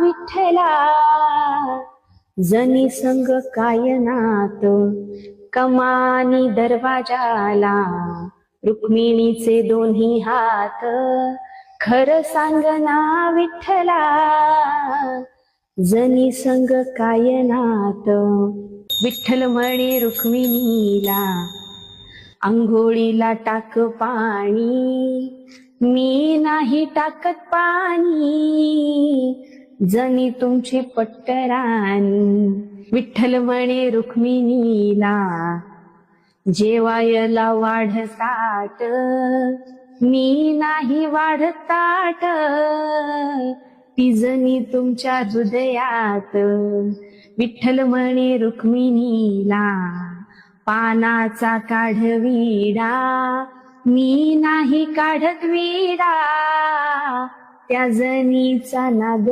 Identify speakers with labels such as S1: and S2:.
S1: विठ्ठला, जनी संग कायनात कमानी दरवाजाला, रुक्मिणीचे दोन्ही हात खर सांगना विठ्ठला, जनी संग कायनात. विठ्ठल म्हणे रुक्मिणीला, अंघोळीला टाक पाणी, मी नाही टाकत पाणी, जनी तुमची पट्टराणी. विठ्ठल म्हणे रुक्मिणीला, जेवायला वाढ ताट, मी नाही वाढत ताट, ती जनी तुमच्या हृदयात. विठ्ठल म्हणे रुक्मिणीला, पानाचा काढ विडा, मी नाही काढत विडा, त्या जनीचा नाद